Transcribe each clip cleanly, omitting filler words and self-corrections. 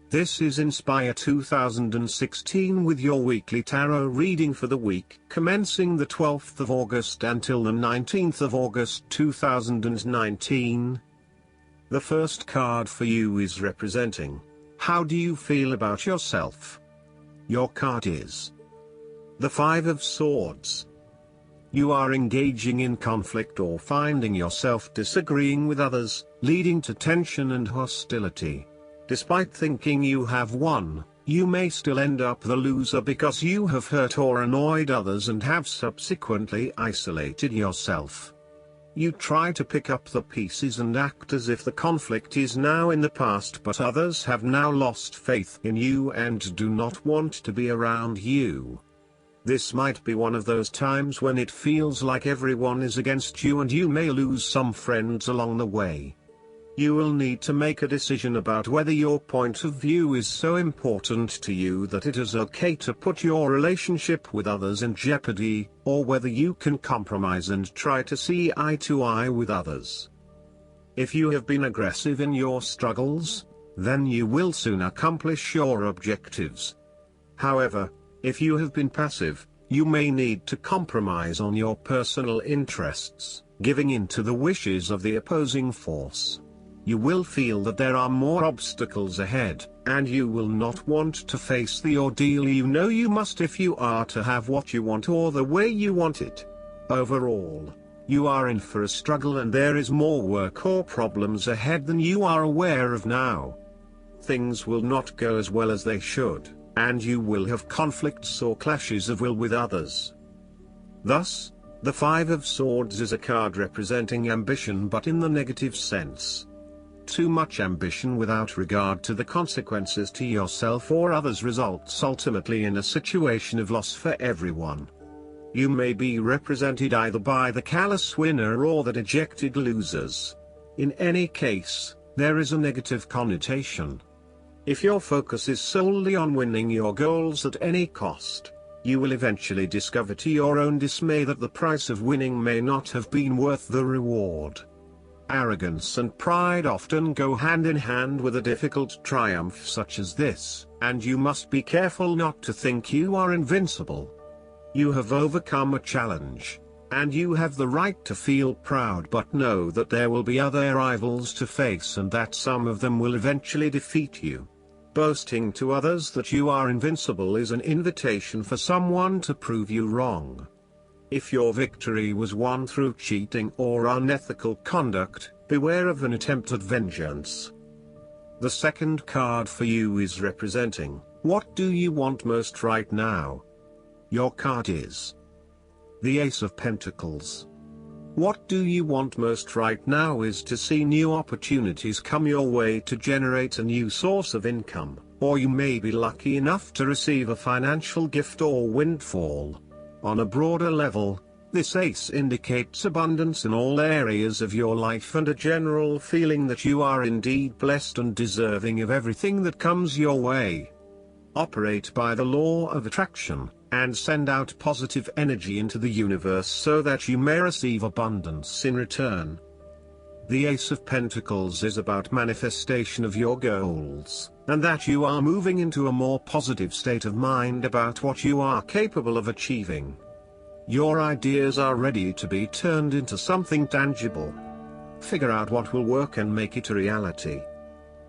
This is Inspire 2016 with your weekly tarot reading for the week commencing the 12th of August until the 19th of August 2019. The first card for you is representing, how do you feel about yourself? Your card is the Five of Swords. You are engaging in conflict or finding yourself disagreeing with others, leading to tension and hostility. Despite thinking you have won, you may still end up the loser because you have hurt or annoyed others and have subsequently isolated yourself. You try to pick up the pieces and act as if the conflict is now in the past, but others have now lost faith in you and do not want to be around you. This might be one of those times when it feels like everyone is against you and you may lose some friends along the way. You will need to make a decision about whether your point of view is so important to you that it is okay to put your relationship with others in jeopardy, or whether you can compromise and try to see eye to eye with others. If you have been aggressive in your struggles, then you will soon accomplish your objectives. However, if you have been passive, you may need to compromise on your personal interests, giving in to the wishes of the opposing force. You will feel that there are more obstacles ahead, and you will not want to face the ordeal you know you must if you are to have what you want or the way you want it. Overall, you are in for a struggle and there is more work or problems ahead than you are aware of now. Things will not go as well as they should, and you will have conflicts or clashes of will with others. Thus, the Five of Swords is a card representing ambition but in the negative sense. Too much ambition without regard to the consequences to yourself or others results ultimately in a situation of loss for everyone. You may be represented either by the callous winner or the dejected losers. In any case, there is a negative connotation. If your focus is solely on winning your goals at any cost, you will eventually discover to your own dismay that the price of winning may not have been worth the reward. Arrogance and pride often go hand in hand with a difficult triumph such as this, and you must be careful not to think you are invincible. You have overcome a challenge, and you have the right to feel proud, but know that there will be other rivals to face and that some of them will eventually defeat you. Boasting to others that you are invincible is an invitation for someone to prove you wrong. If your victory was won through cheating or unethical conduct, beware of an attempt at vengeance. The second card for you is representing, what do you want most right now? Your card is the Ace of Pentacles. What do you want most right now is to see new opportunities come your way to generate a new source of income, or you may be lucky enough to receive a financial gift or windfall. On a broader level, this ace indicates abundance in all areas of your life and a general feeling that you are indeed blessed and deserving of everything that comes your way. Operate by the law of attraction, and send out positive energy into the universe so that you may receive abundance in return. The Ace of Pentacles is about manifestation of your goals, and that you are moving into a more positive state of mind about what you are capable of achieving. Your ideas are ready to be turned into something tangible. Figure out what will work and make it a reality.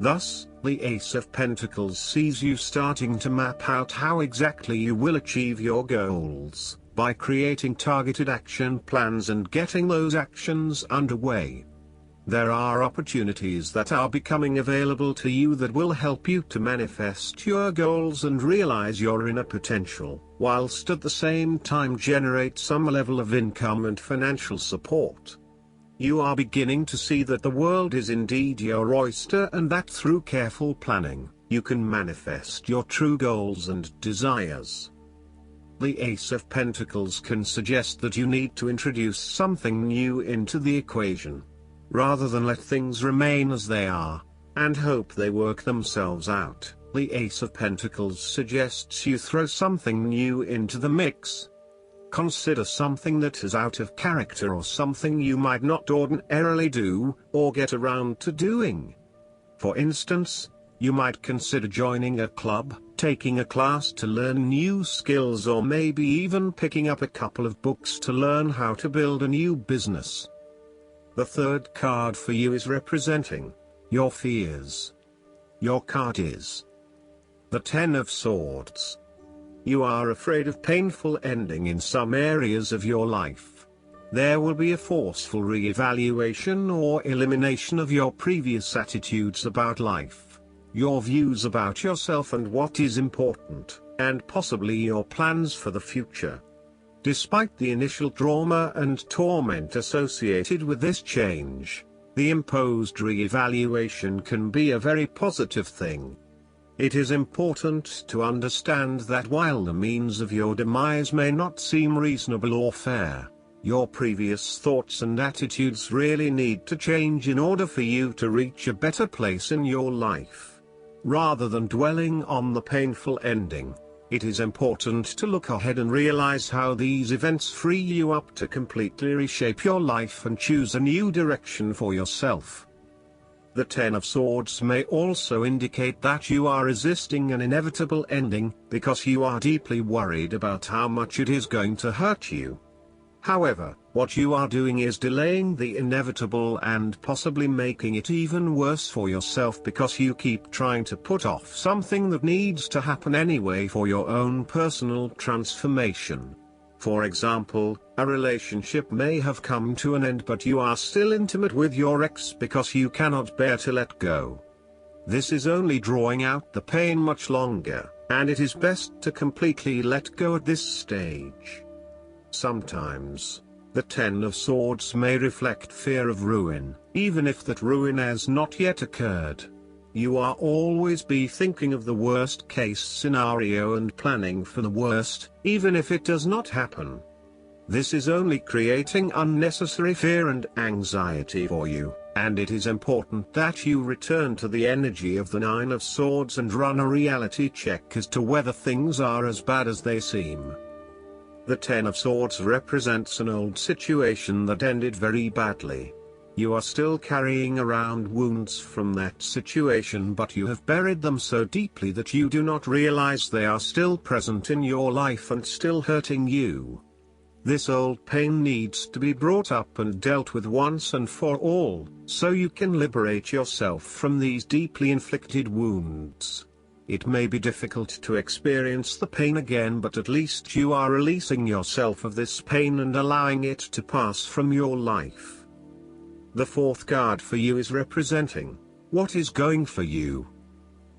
Thus, the Ace of Pentacles sees you starting to map out how exactly you will achieve your goals, by creating targeted action plans and getting those actions underway. There are opportunities that are becoming available to you that will help you to manifest your goals and realize your inner potential, whilst at the same time generate some level of income and financial support. You are beginning to see that the world is indeed your oyster and that through careful planning, you can manifest your true goals and desires. The Ace of Pentacles can suggest that you need to introduce something new into the equation, rather than let things remain as they are, and hope they work themselves out. The Ace of Pentacles suggests you throw something new into the mix. Consider something that is out of character or something you might not ordinarily do, or get around to doing. For instance, You might consider joining a club, taking a class to learn new skills, or maybe even picking up a couple of books to learn how to build a new business. The third card for you is representing your fears. Your card is the Ten of Swords. You are afraid of painful ending in some areas of your life. There will be a forceful re-evaluation or elimination of your previous attitudes about life, your views about yourself and what is important, and possibly your plans for the future. Despite the initial trauma and torment associated with this change, the imposed re-evaluation can be a very positive thing. It is important to understand that while the means of your demise may not seem reasonable or fair, your previous thoughts and attitudes really need to change in order for you to reach a better place in your life. Rather than dwelling on the painful ending, it is important to look ahead and realize how these events free you up to completely reshape your life and choose a new direction for yourself. The Ten of Swords may also indicate that you are resisting an inevitable ending, because you are deeply worried about how much it is going to hurt you. However, what you are doing is delaying the inevitable and possibly making it even worse for yourself, because you keep trying to put off something that needs to happen anyway for your own personal transformation. For example, a relationship may have come to an end, but you are still intimate with your ex because you cannot bear to let go. This is only drawing out the pain much longer, and it is best to completely let go at this stage. Sometimes, the Ten of Swords may reflect fear of ruin, even if that ruin has not yet occurred. You are always be thinking of the worst case scenario and planning for the worst, even if it does not happen. This is only creating unnecessary fear and anxiety for you, and it is important that you return to the energy of the Nine of Swords and run a reality check as to whether things are as bad as they seem. The Ten of Swords represents an old situation that ended very badly. You are still carrying around wounds from that situation, but you have buried them so deeply that you do not realize they are still present in your life and still hurting you. This old pain needs to be brought up and dealt with once and for all, so you can liberate yourself from these deeply inflicted wounds. It may be difficult to experience the pain again, but at least you are releasing yourself of this pain and allowing it to pass from your life. The fourth card for you is representing what is going for you.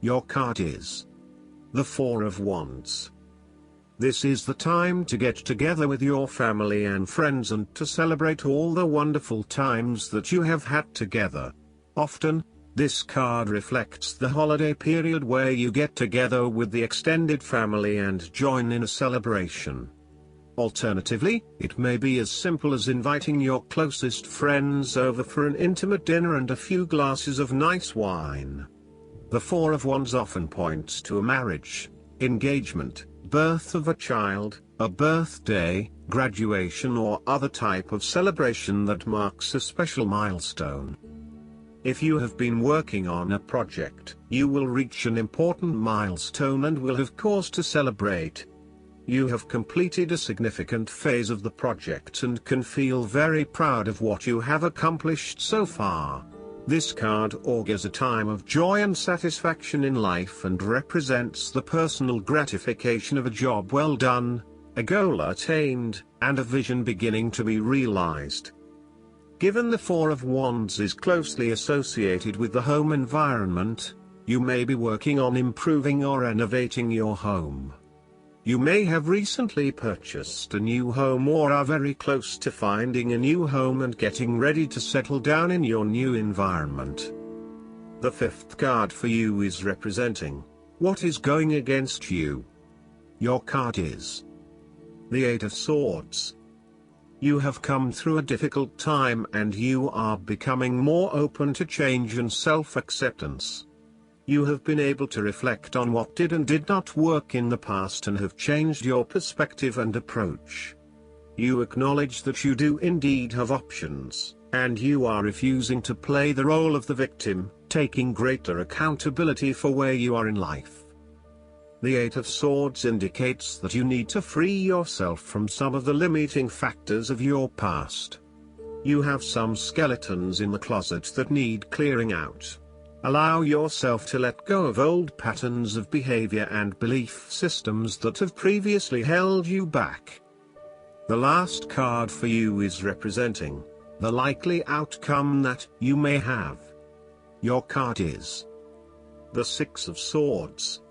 Your card is the Four of Wands. This is the time to get together with your family and friends and to celebrate all the wonderful times that you have had together. Often, this card reflects the holiday period where you get together with the extended family and join in a celebration. Alternatively, it may be as simple as inviting your closest friends over for an intimate dinner and a few glasses of nice wine. The Four of Wands often points to a marriage, engagement, birth of a child, a birthday, graduation, or other type of celebration that marks a special milestone. If you have been working on a project, you will reach an important milestone and will have cause to celebrate. You have completed a significant phase of the project and can feel very proud of what you have accomplished so far. This card augurs a time of joy and satisfaction in life and represents the personal gratification of a job well done, a goal attained, and a vision beginning to be realized. Given the Four of Wands is closely associated with the home environment, you may be working on improving or renovating your home. You may have recently purchased a new home or are very close to finding a new home and getting ready to settle down in your new environment. The fifth card for you is representing what is going against you. Your card is the Eight of Swords. You have come through a difficult time and you are becoming more open to change and self-acceptance. You have been able to reflect on what did and did not work in the past and have changed your perspective and approach. You acknowledge that you do indeed have options, And you are refusing to play the role of the victim, taking greater accountability for where you are in life. The Eight of Swords indicates that you need to free yourself from some of the limiting factors of your past. You have some skeletons in the closet that need clearing out. Allow yourself to let go of old patterns of behavior and belief systems that have previously held you back. The last card for you is representing the likely outcome that you may have. Your card is the Six of Swords.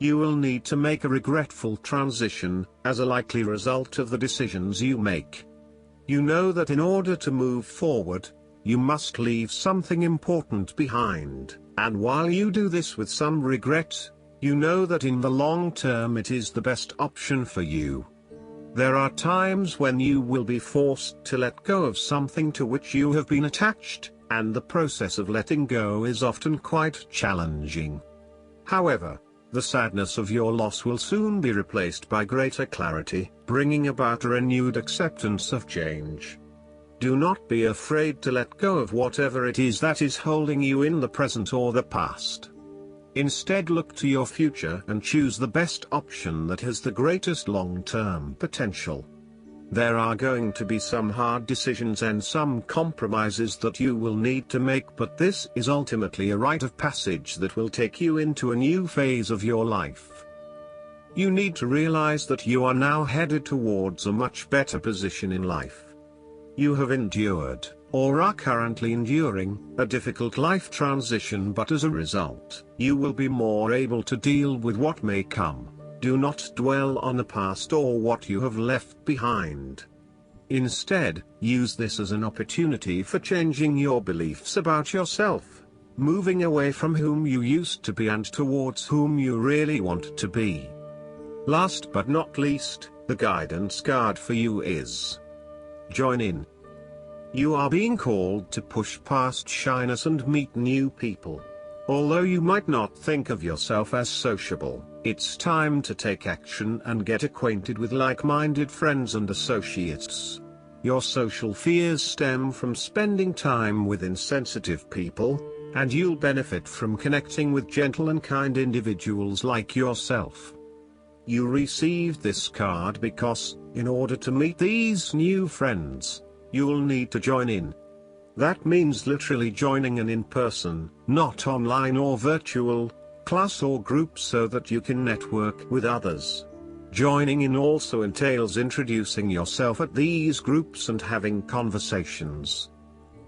You will need to make a regretful transition, as a likely result of the decisions you make. You know that in order to move forward, you must leave something important behind, and while you do this with some regret, you know that in the long term it is the best option for you. There are times when you will be forced to let go of something to which you have been attached, and the process of letting go is often quite challenging. However, the sadness of your loss will soon be replaced by greater clarity, bringing about a renewed acceptance of change. Do not be afraid to let go of whatever it is that is holding you in the present or the past. Instead, look to your future and choose the best option that has the greatest long-term potential. There are going to be some hard decisions and some compromises that you will need to make, but this is ultimately a rite of passage that will take you into a new phase of your life. You need to realize that you are now headed towards a much better position in life. You have endured, or are currently enduring, a difficult life transition, but as a result, you will be more able to deal with what may come. Do not dwell on the past or what you have left behind. Instead, use this as an opportunity for changing your beliefs about yourself, moving away from whom you used to be and towards whom you really want to be. Last but not least, the guidance card for you is Join in. You are being called to push past shyness and meet new people. Although you might not think of yourself as sociable, it's time to take action and get acquainted with like-minded friends and associates. Your social fears stem from spending time with insensitive people, and you'll benefit from connecting with gentle and kind individuals like yourself. You received this card because, in order to meet these new friends, you'll need to join in. That means literally joining an in-person, not online or virtual, class or group so that you can network with others. Joining in also entails introducing yourself at these groups and having conversations.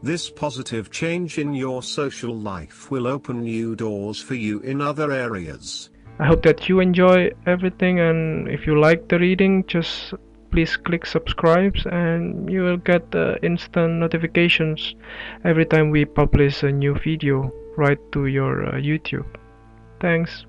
This positive change in your social life will open new doors for you in other areas. I hope that you enjoy everything, and if you like the reading, just please click subscribe and you will get instant notifications every time we publish a new video right to your YouTube. Thanks.